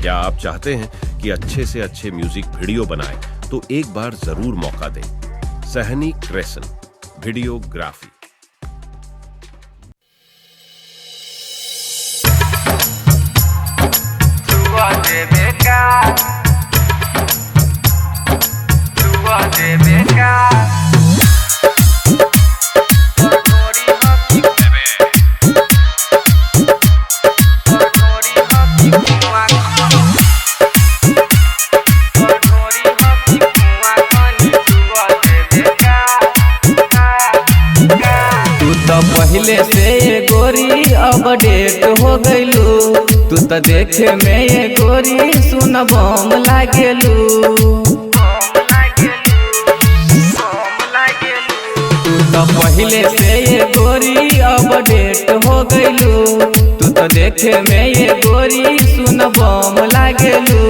क्या आप चाहते हैं कि अच्छे से अच्छे म्यूजिक वीडियो बनाएं तो एक बार जरूर मौका दें। सहनी क्रेसन वीडियोग्राफी। पहले से गोरी अपडेट हो गईलू, तू तो देखे में ये गोरी सुन बम लागेलू। तू तो पहले से ये गोरी अपडेट हो गईलू, तू तो देखे में ये गोरी सुन बम लागेलू।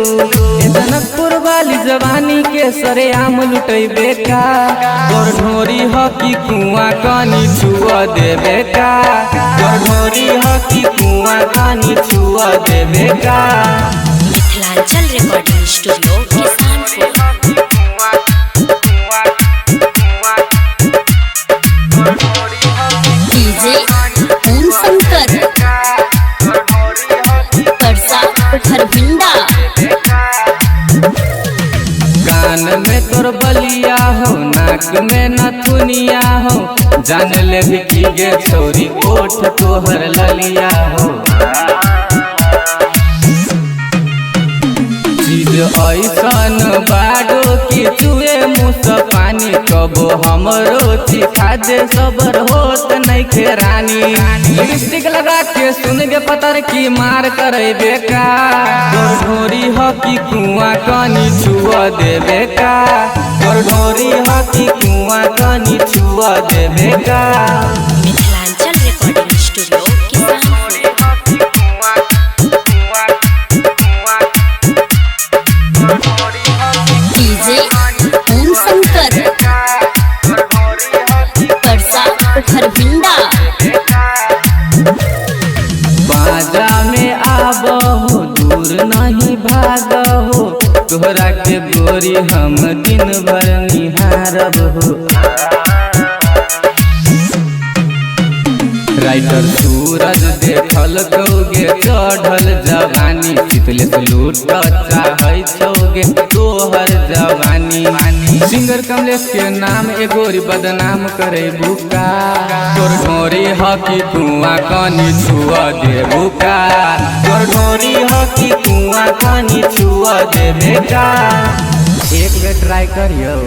जनकपुर वाली जवानी के सरेआम लुटेबे का, तोर ढोरी ह कि कुआं कानी छुआ देबे का, तोर ढोरी ह कि कुआं कानी छुआ देबे का। Mithilanchal recording studio Kisanpur. DJ Om Shankar Parsa Patharbhinda. कान में तोर बलिया हो, नाक में नथुनिया हो, जान ले भी की गे छोरी ओठ तोहर ललिया हो। चीज ऐसन बाडो कि चुए मुँह से पानी, कबो हमरो चिखा दे सबर होत नहीं खे रानी। लिपस्टिक लगा के सुन गे पतर की मार करे बेका, तोर ढोरी ह कि कुआं कानी छुआ देबे का, तोर ढोरी ह कि कुआं कानी छुआ देबे का। Mithilanchal recording studio Kisanpur. DJ Om Shankar Parsa Patharbhinda. बाजा में आबहो दूर नहीं भागहो, तोहरा के गोरी हम दिन भर निहारब हो। राइटर सूरज देखल कौगे चढ़ल जवानी, शीतले से लूट चाहे छौगे तोहर जवानी। सिंगर कमलेश के नाम एगोरी बदनाम करे बुका, तोर ढोरी ह कि कुआं कानी छुआ दे बुका, तोर ढोरी ह कि कुआं कानी छुआ देबे का। एक बेर ट्राई करियो।